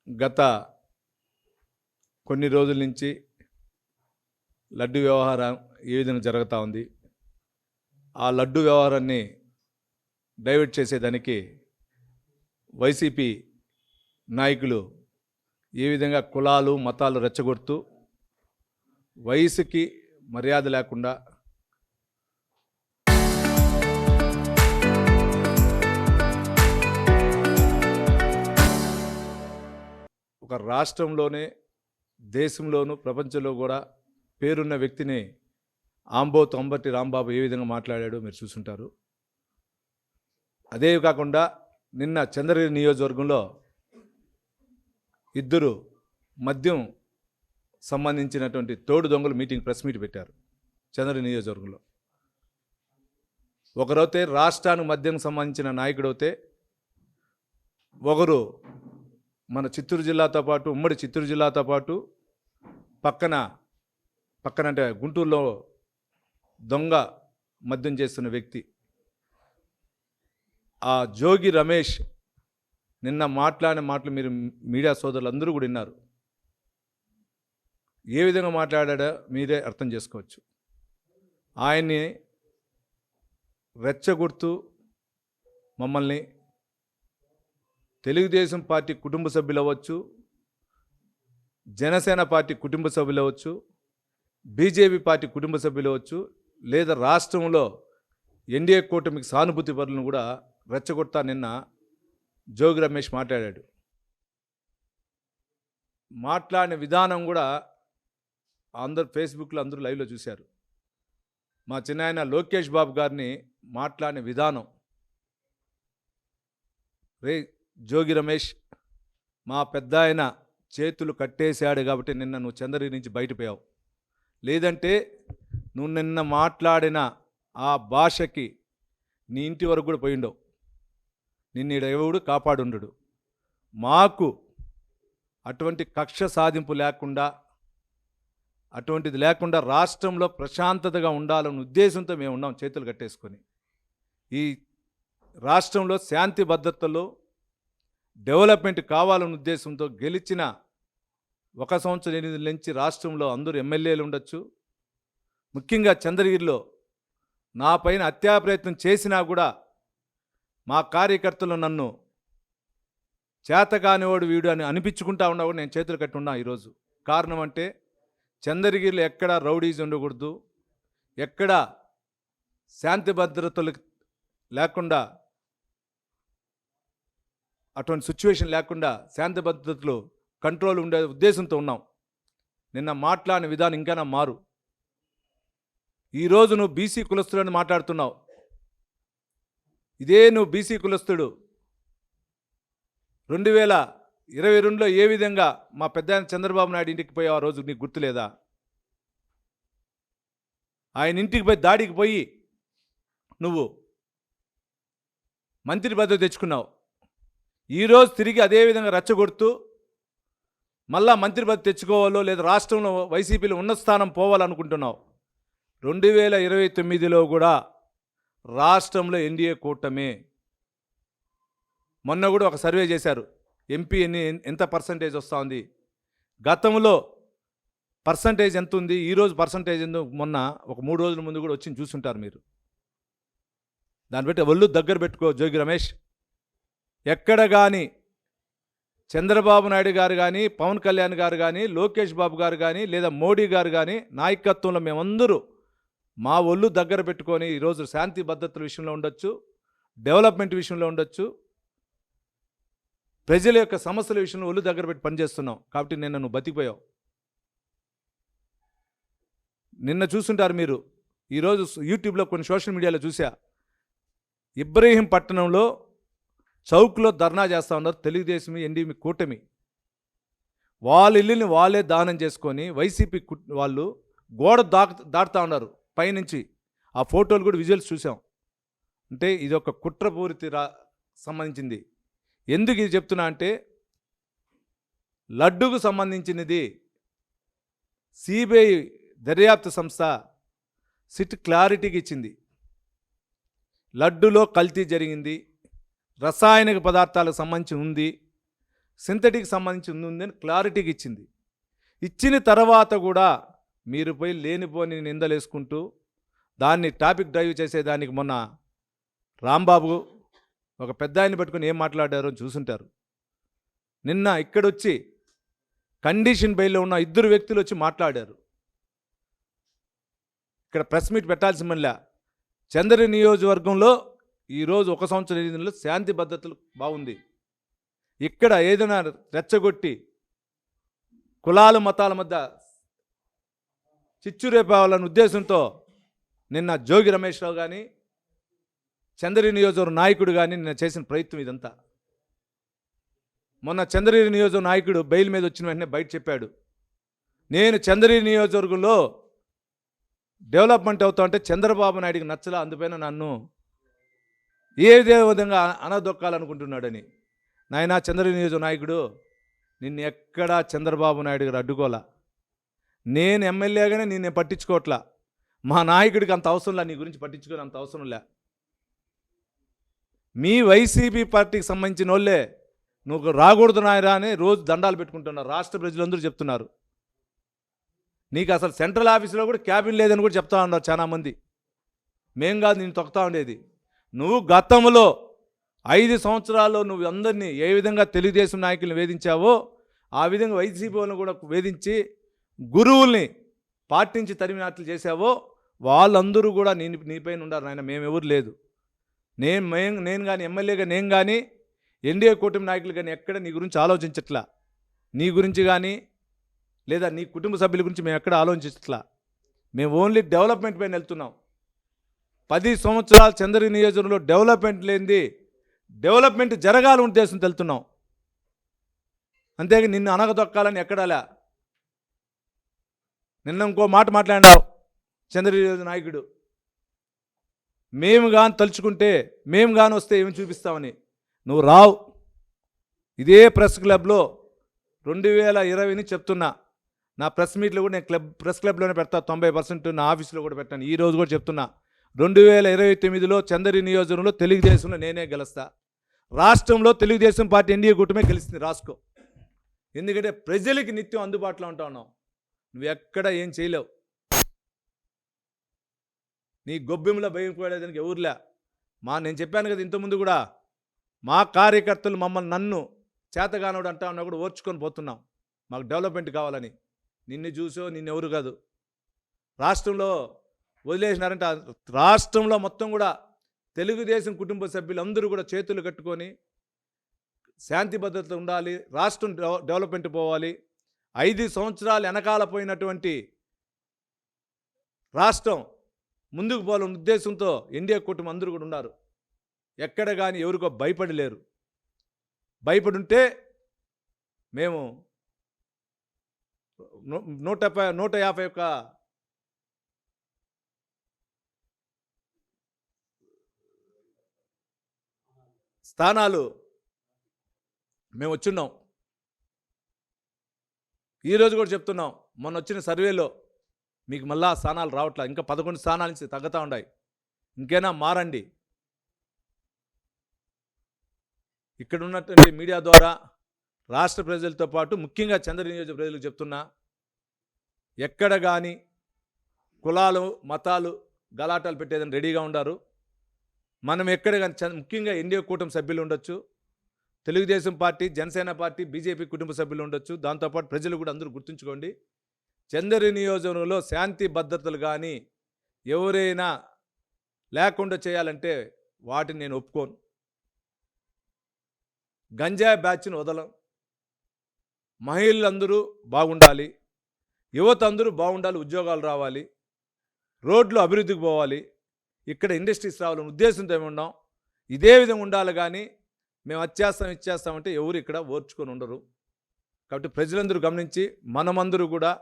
గత కొన్ని రోజుల నుంచి లడ్డు వ్యవహారం ఏ విధంగా జరుగుతూ ఉంది. ఆ లడ్డు వ్యవహారాన్ని డైవర్ట్ చేసేదానికి వైసీపీ నాయకులు ఏ విధంగా కులాలు మతాలు రెచ్చగొడుతూ వయసుకి మర్యాద లేకుండా ఒక రాష్ట్రంలోనే దేశంలోనూ ప్రపంచంలో కూడా పేరున్న వ్యక్తిని ఆంబోతు అంబటి రాంబాబు ఏ విధంగా మాట్లాడాడో మీరు చూసుంటారు. అదే కాకుండా నిన్న చంద్రగిరి నియోజకవర్గంలో ఇద్దరు మద్యం సంబంధించినటువంటి తోడు దొంగలు ప్రెస్ మీట్ పెట్టారు చంద్రగిరి నియోజకవర్గంలో. ఒకరైతే రాష్ట్రానికి మద్యం సంబంధించిన నాయకుడైతే, ఒకరు మన చిత్తూరు జిల్లాతో పాటు ఉమ్మడి చిత్తూరు జిల్లాతో పాటు పక్కన అంటే గుంటూరులో దొంగ మద్యం చేస్తున్న వ్యక్తి. ఆ జోగి రమేష్ నిన్న మాట్లాడిన మాటలు మీరు మీడియా సోదరులు అందరూ కూడా విన్నారు. ఏ విధంగా మాట్లాడాడో మీరే అర్థం చేసుకోవచ్చు. ఆయన్ని రెచ్చగొడుతూ మమ్మల్ని తెలుగుదేశం పార్టీ కుటుంబ సభ్యులు అవ్వచ్చు, జనసేన పార్టీ కుటుంబ సభ్యులు అవ్వచ్చు, బీజేపీ పార్టీ కుటుంబ సభ్యులు అవ్వచ్చు, లేదా రాష్ట్రంలో ఎన్డీఏ కూటమికి సానుభూతి పరులను కూడా రెచ్చగొడతా నిన్న జోగి రమేష్ మాట్లాడాడు. మాట్లాడిన విధానం కూడా అందరు ఫేస్బుక్లో అందరూ లైవ్లో చూశారు. మా చిన్నాయన లోకేష్ బాబు గారిని మాట్లాడిన విధానం, జోగి రమేష్ మా పెద్ద ఆయన చేతులు కట్టేశాడు కాబట్టి నిన్న నువ్వు చంద్రగిరి నుంచి బయటపోయావు. లేదంటే నువ్వు నిన్న మాట్లాడిన ఆ భాషకి నీ ఇంటి వరకు కూడా పోయిండవు. నిన్ను ఎవడు కాపాడుండడు. మాకు అటువంటి కక్ష సాధింపు లేకుండా, అటువంటిది లేకుండా రాష్ట్రంలో ప్రశాంతతగా ఉండాలన్న ఉద్దేశంతో మేము ఉన్నాం చేతులు కట్టేసుకొని. ఈ రాష్ట్రంలో శాంతి భద్రతలో డెవలప్మెంట్ కావాలన్న ఉద్దేశంతో గెలిచిన 1 సంవత్సరం 8 నెలల నుంచి రాష్ట్రంలో అందరూ ఎమ్మెల్యేలు ఉండొచ్చు. ముఖ్యంగా చంద్రగిరిలో నా పైన హత్యా ప్రయత్నం చేసినా కూడా మా కార్యకర్తలు నన్ను చేతకానివాడు వీడు అని అనిపించుకుంటా ఉన్నా కూడా నేను చేతులు కట్టి ఉన్నా ఈరోజు. కారణం అంటే చంద్రగిరిలో ఎక్కడ రౌడీస్ ఉండకూడదు, ఎక్కడ శాంతి భద్రతలు లేకుండా, అటువంటి సిచ్యువేషన్ లేకుండా శాంతి భద్రతలు కంట్రోల్ ఉండే ఉద్దేశంతో ఉన్నాం. నిన్న మాట్లాడిన విధానం ఇంకా మారు. ఈరోజు నువ్వు బీసీ కులస్తులని మాట్లాడుతున్నావు. ఇదే నువ్వు బీసీ కులస్తుడు 2022లో ఏ విధంగా మా పెద్ద చంద్రబాబు నాయుడు ఇంటికి పోయావు ఆ రోజు నీకు గుర్తులేదా? ఆయన ఇంటికి పోయి దాడికి పోయి నువ్వు మంత్రి పదవి తెచ్చుకున్నావు. ఈరోజు తిరిగి అదేవిధంగా రెచ్చగొడుతూ మళ్ళా మంత్రి పదవి తెచ్చుకోవాలో లేదా రాష్ట్రంలో వైసీపీలో ఉన్నత స్థానం పోవాలనుకుంటున్నావు. 2029లో కూడా రాష్ట్రంలో ఎన్డీఏ కూటమే. మొన్న కూడా ఒక సర్వే చేశారు, ఎంపీ ఎంత పర్సంటేజ్ వస్తూ ఉంది, గతంలో పర్సంటేజ్ ఎంత ఉంది, ఈరోజు పర్సంటేజ్ ఎందుకు, మొన్న ఒక 3 రోజుల ముందు కూడా వచ్చి చూసుంటారు మీరు. దాన్ని బట్టి ఒళ్ళు దగ్గర పెట్టుకో జోగి రమేష్. ఎక్కడ కానీ చంద్రబాబు నాయుడు గారు కానీ, పవన్ కళ్యాణ్ గారు కానీ, లోకేష్ బాబు గారు కానీ, లేదా మోడీ గారు కానీ నాయకత్వంలో మేమందరూ మా ఒళ్ళు దగ్గర పెట్టుకొని ఈరోజు శాంతి భద్రతల విషయంలో ఉండొచ్చు, డెవలప్మెంట్ విషయంలో ఉండొచ్చు, ప్రజల యొక్క సమస్యల విషయంలో ఒళ్ళు దగ్గర పెట్టి పనిచేస్తున్నాం. కాబట్టి నిన్న నువ్వు బతికిపోయావు. నిన్న చూస్తుంటారు మీరు, ఈరోజు యూట్యూబ్లో కొన్ని సోషల్ మీడియాలో చూసా, ఇబ్రహీంపట్నంలో చౌక్లో ధర్నా చేస్తూ ఉన్నారు తెలుగుదేశం ఎన్డీఏ కూటమి. వాళ్ళ ఇల్లుని వాళ్ళే దానం చేసుకొని వైసీపీ వాళ్ళు గోడ దాటుతూ ఉన్నారు పైనుంచి. ఆ ఫోటోలు కూడా విజువల్స్ చూసాం. అంటే ఇది ఒక కుట్రపూరిత సంబంధించింది. ఎందుకు ఇది చెప్తున్నా అంటే, లడ్డుకు సంబంధించినది సిబిఐ దర్యాప్తు సంస్థ సిట్ క్లారిటీకి ఇచ్చింది. లడ్డులో కల్తీ జరిగింది, రసాయనిక పదార్థాలకు సంబంధించి ఉంది, సింథటిక్ సంబంధించి ఉందని క్లారిటీగా ఇచ్చింది. ఇచ్చిన తర్వాత కూడా మీరు పోయి లేనిపోని నిందలేసుకుంటూ దాన్ని టాపిక్ డ్రైవ్ చేసేదానికి మొన్న రాంబాబు ఒక పెద్ద ఆయన్ని పట్టుకొని ఏం మాట్లాడారో చూసుంటారు. నిన్న ఇక్కడొచ్చి కండిషన్ బెయిల్లో ఉన్న 2 వ్యక్తులు వచ్చి మాట్లాడారు. ఇక్కడ ప్రెస్ మీట్ పెట్టాల్సిందిలా. చంద్ర నియోజకవర్గంలో ఈరోజు 1 సంవత్సరం ఎన్నికల్లో శాంతి భద్రతలు బాగుంది. ఇక్కడ ఏదైనా రెచ్చగొట్టి కులాల మతాల మధ్య చిచ్చు రేపాలన్న ఉద్దేశంతో నిన్న జోగి రమేష్ రావు కానీ చంద్రగిరి నియోజకవర్గ నాయకుడు కానీ నిన్న చేసిన ప్రయత్నం ఇదంతా. మొన్న చంద్రగిరి నియోజకవర్గ నాయకుడు బెయిల్ మీద వచ్చిన వెంటనే బయట చెప్పాడు, నేను చంద్రగిరి నియోజకవర్గంలో డెవలప్మెంట్ అవుతా అంటే చంద్రబాబు నాయుడికి నచ్చలా, అందుపైన నన్ను ఏదే విధంగా అనదొక్కాలనుకుంటున్నాడని. నాయన చంద్రగిరి నియోజకవర్గ నాయకుడు, నిన్ను ఎక్కడా చంద్రబాబు నాయుడు గారు అడ్డుకోలా. నేను ఎమ్మెల్యేగానే నిన్ను పట్టించుకోవట్లా. మా నాయకుడికి అంత అవసరంలా, నీ గురించి పట్టించుకొని అంత అవసరంలే. మీ వైసీపీ పార్టీకి సంబంధించిన వాళ్ళే నువ్వు రాకూడదు నాయరా అని రోజు దండాలు పెట్టుకుంటున్నారు. రాష్ట్ర ప్రజలందరూ చెప్తున్నారు. నీకు అసలు సెంట్రల్ ఆఫీసులో కూడా క్యాబిన్ లేదని కూడా చెప్తా ఉన్నారు చాలామంది. మేం కాదు నేను తొక్కుతా ఉండేది. నువ్వు గతంలో 5 సంవత్సరాల్లో నువ్వు అందరినీ ఏ విధంగా తెలుగుదేశం నాయకులను వేధించావో ఆ విధంగా వైసీపీ వాళ్ళని కూడా వేధించి గురువుల్ని పాటించి తరిమినట్లు చేశావో వాళ్ళందరూ కూడా నీపైన ఉండారు నాయన. మేమెవరు లేదు. నేను కానీ ఎమ్మెల్యేగా నేను కానీ ఎన్డీఏ కూటమి నాయకులు కానీ ఎక్కడ నీ గురించి ఆలోచించట్లా. నీ గురించి కానీ లేదా నీ కుటుంబ సభ్యుల గురించి మేము ఎక్కడ ఆలోచించట్లా. మేము ఓన్లీ డెవలప్మెంట్ పైన వెళ్తున్నాం. 10 సంవత్సరాలు చంద్రగిరి నియోజకవర్గంలో డెవలప్మెంట్ లేనిది డెవలప్మెంట్ జరగాలని ఉద్దేశంతో వెళ్తున్నాం. అంతేగా నిన్ను అనగదొక్కాలని ఎక్కడాలా. నిన్న ఇంకో మాట మాట్లాడినావు చంద్రగిరి నాయకుడు, మేము కానీ తలుచుకుంటే మేము కానీ వస్తే ఏమి చూపిస్తామని. నువ్వు రావు. ఇదే ప్రెస్ క్లబ్లో 2020 చెప్తున్నా. నా ప్రెస్ మీట్లో కూడా నేను ప్రెస్ క్లబ్లోనే పెడతా. 90% నా ఆఫీస్లో కూడా పెట్టాను. ఈరోజు కూడా చెప్తున్నా, 2029లో చంద్రగిరి నియోజకవర్గంలో తెలుగుదేశంలో నేనే గెలుస్తా. రాష్ట్రంలో తెలుగుదేశం పార్టీ ఎన్డీఏ కూటమే గెలుస్తుంది. రాసుకో. ఎందుకంటే ప్రజలకి నిత్యం అందుబాటులో ఉంటా ఉన్నావు. నువ్వు ఎక్కడ ఏం చేయలేవు. నీ గొబ్బెంలో భయం పడేదానికి ఎవరులే. నేను చెప్పాను కదా ఇంతకుముందు కూడా, మా కార్యకర్తలు నన్ను చేతగానోడు అంటా ఉన్నా కూడా ఓర్చుకొని పోతున్నాం. మాకు డెవలప్మెంట్ కావాలని. నిన్ను చూసో నిన్నెవరు కాదు. రాష్ట్రంలో వదిలేసినారంటే రాష్ట్రంలో మొత్తం కూడా తెలుగుదేశం కుటుంబ సభ్యులందరూ కూడా చేతులు కట్టుకొని శాంతి భద్రత ఉండాలి, రాష్ట్రం డెవలప్మెంట్ పోవాలి. 5 సంవత్సరాలు వెనకాల పోయినటువంటి రాష్ట్రం ముందుకు పోవాలన్న ఉద్దేశంతో ఎన్డీఏ కూటమి అందరూ కూడా ఉన్నారు. ఎక్కడ కానీ ఎవరికో భయపడలేరు. భయపడుంటే మేము 151 స్థానాలు మేము వచ్చున్నాం. ఈరోజు కూడా చెప్తున్నాం, మొన్న వచ్చిన సర్వేలో మీకు మళ్ళా స్థానాలు రావట్లా. ఇంకా 11 స్థానాల నుంచి తగ్గుతూ ఉన్నాయి. ఇంకైనా మారండి. ఇక్కడ ఉన్నటువంటి మీడియా ద్వారా రాష్ట్ర ప్రజలతో పాటు ముఖ్యంగా చంద్రగిరి నియోజక ప్రజలకు చెప్తున్నా, ఎక్కడ కానీ కులాలు మతాలు గలాటాలు పెట్టేదని రెడీగా ఉండారు. మనం ఎక్కడ కానీ ముఖ్యంగా ఎన్డీఏ కూటమి సభ్యులు ఉండొచ్చు, Telugu Desam party, Janasena party, BJP కుటుంబ సభ్యులు ఉండొచ్చు. దాంతోపాటు ప్రజలు కూడా అందరూ గుర్తుంచుకోండి, చంద్రగిరి నియోజకవర్గంలో శాంతి భద్రతలు కానీ ఎవరైనా లేకుండా చేయాలంటే వాటిని నేను ఒప్పుకోను. గంజాయి బ్యాచ్ను వదలం. మహిళలందరూ బాగుండాలి, యువత అందరూ బాగుండాలి, ఉద్యోగాలు రావాలి, రోడ్లు అభివృద్ధికి పోవాలి, ఇక్కడ ఇండస్ట్రీస్ రావాలని ఉద్దేశంతో ఉన్నాం. ఇదే విధంగా ఉండాలి. కానీ మేము ఇచ్చేస్తామంటే ఎవరు ఇక్కడ ఓర్చుకొని ఉండరు. కాబట్టి ప్రజలందరూ గమనించి మనమందరూ కూడా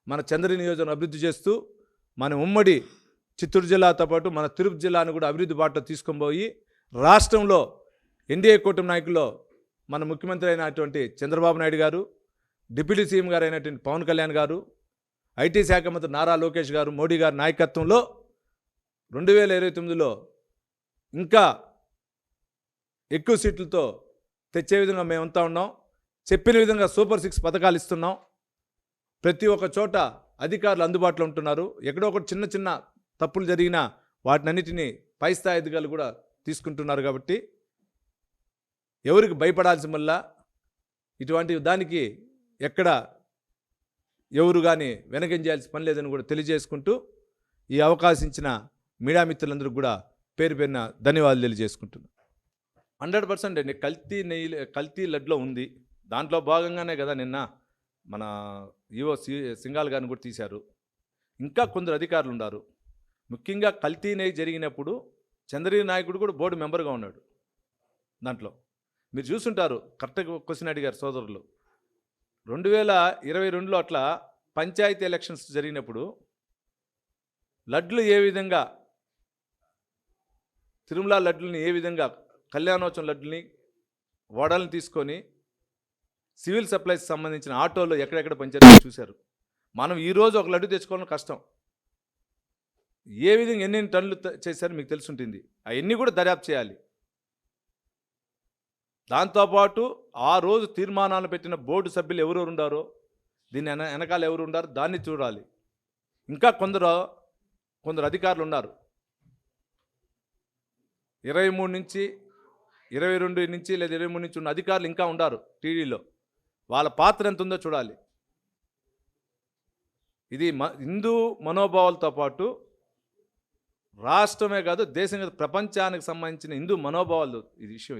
మన చంద్రగిరి నియోజకవర్గం అభివృద్ధి చేస్తూ మన ఉమ్మడి చిత్తూరు జిల్లాతో పాటు మన తిరుపతి జిల్లాను కూడా అభివృద్ధి బాటలో తీసుకొని పోయి రాష్ట్రంలో ఎన్డీఏ కూటమి నాయకుల్లో మన ముఖ్యమంత్రి అయినటువంటి చంద్రబాబు నాయుడు గారు, డిప్యూటీ సీఎం గారు అయినటువంటి పవన్ కళ్యాణ్ గారు, ఐటీ శాఖ మంత్రి నారా లోకేష్ గారు, మోడీ గారి నాయకత్వంలో 2029లో ఇంకా ఎక్కువ సీట్లతో తెచ్చే విధంగా మేమంతా ఉన్నాం. చెప్పిన విధంగా సూపర్ 6 పథకాలు ఇస్తున్నాం. ప్రతి ఒక్క చోట అధికారులు అందుబాటులో ఉంటున్నారు. ఎక్కడో ఒకటి చిన్న చిన్న తప్పులు జరిగినా వాటినన్నిటినీ పై స్థాయి అధికారులు కూడా తీసుకుంటున్నారు. కాబట్టి ఎవరికి భయపడాల్సిన వల్ల ఇటువంటి దానికి ఎక్కడ ఎవరు కానీ వెనకంజేయాల్సిన పని లేదని కూడా తెలియజేసుకుంటూ ఈ అవకాశం ఇచ్చిన మీడియా మిత్రులందరికీ కూడా పేరు పేరున ధన్యవాదాలు తెలియజేసుకుంటున్నాను. 100% అండి కల్తీ లడ్లో ఉంది. దాంట్లో భాగంగానే కదా నిన్న మన ఈవో సింగాల్ గారిని కూడా తీశారు. ఇంకా కొందరు అధికారులు ఉన్నారు. ముఖ్యంగా కల్తీ నెయ్యి జరిగినప్పుడు చంద్రగిరి నాయకుడు కూడా బోర్డు మెంబర్గా ఉన్నాడు. దాంట్లో మీరు చూసుంటారు. కరెక్ట్గా క్వశ్చన్ అడిగారు సోదరులు. 2022లో అట్లా పంచాయతీ ఎలక్షన్స్ జరిగినప్పుడు లడ్లు ఏ విధంగా తిరుమల లడ్లని ఏ విధంగా కళ్యాణోత్సవం లడ్లని వడలను తీసుకొని సివిల్ సప్లైస్ సంబంధించిన ఆటోలో ఎక్కడెక్కడ పంచారు చూశారు. మనం ఈరోజు ఒక లడ్డు తెచ్చుకోవడం కష్టం. ఏ విధంగా ఎన్ని టన్నులు చేశారో మీకు తెలుసుంటుంది. అవన్నీ కూడా దర్యాప్తు చేయాలి. దాంతోపాటు ఆ రోజు తీర్మానాలు పెట్టిన బోర్డు సభ్యులు ఎవరెవరు ఉండారో, దీన్ని వెనకాల ఎవరు ఉండారో దాన్ని చూడాలి. ఇంకా కొందరు అధికారులు ఉన్నారు. 23 నుంచి 22 నుంచి లేదా 23 నుంచి ఉన్న అధికారులు ఇంకా ఉన్నారు టీడీలో. వాళ్ళ పాత్ర ఎంత ఉందో చూడాలి. ఇది హిందూ మనోభావాలతో పాటు రాష్ట్రమే కాదు దేశం కాదు ప్రపంచానికి సంబంధించిన హిందూ మనోభావాలు ఇది విషయం.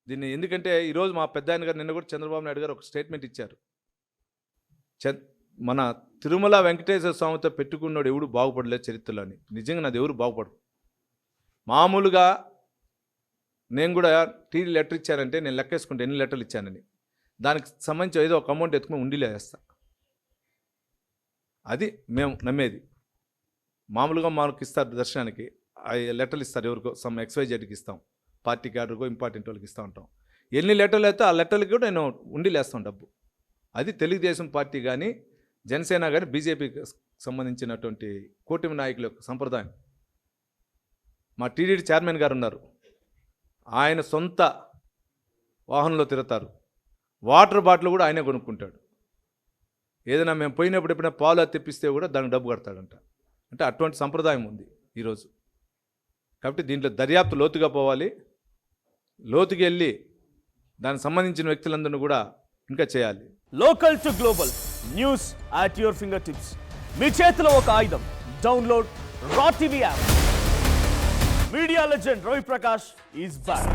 దీన్ని ఎందుకంటే ఈరోజు మా పెద్ద ఆయన గారు నిన్న కూడా చంద్రబాబు నాయుడు గారు ఒక స్టేట్మెంట్ ఇచ్చారు. మన తిరుమల వెంకటేశ్వర స్వామితో పెట్టుకున్నాడు ఎవడు బాగుపడలేదు చరిత్రలో అని. నిజంగా నాది ఎవరు బాగుపడరు. మామూలుగా నేను కూడా టీడీ లెటర్ ఇచ్చానంటే నేను లెక్కేసుకుంటే ఎన్ని లెటర్లు ఇచ్చానని దానికి సంబంధించి ఏదో ఒక అమౌంట్ ఎత్తుకుని ఉండిలే వేస్తా. అది మేము నమ్మేది. మామూలుగా మనకు ఇస్తారు దర్శనానికి లెటర్లు ఇస్తారు. ఎవరికో సమ్ XYZకి ఇస్తాం, పార్టీ కార్డుకో ఇంపార్టెంట్ వాళ్ళకి ఇస్తూ ఉంటాం. ఎన్ని లెటర్లు అయితే ఆ లెటర్లకి కూడా నేను ఉండిలేస్తాను డబ్బు. అది తెలుగుదేశం పార్టీ కానీ జనసేన కానీ బీజేపీకి సంబంధించినటువంటి కూటమి నాయకుల యొక్క సంప్రదాయం. మా టీడీడీ చైర్మన్ గారు ఉన్నారు. ఆయన సొంత వాహనంలో తిరుగుతారు. వాటర్ బాటిల్ కూడా ఆయనే కొనుక్కుంటాడు. ఏదైనా మేము పోయినప్పుడు ఎప్పుడైనా పాలు తెప్పిస్తే కూడా దానికి డబ్బు కడతాడంట. అంటే అటువంటి సంప్రదాయం ఉంది ఈరోజు. కాబట్టి దీంట్లో దర్యాప్తు లోతుగా పోవాలి. లోతుకి వెళ్ళి దానికి సంబంధించిన వ్యక్తులందరినీ కూడా ఇంకా చేయాలి. Local to global news at your fingertips. మీ చేతిలో ఒక ఆయుధం. Download Raw TV app. Media legend Ravi Prakash is back.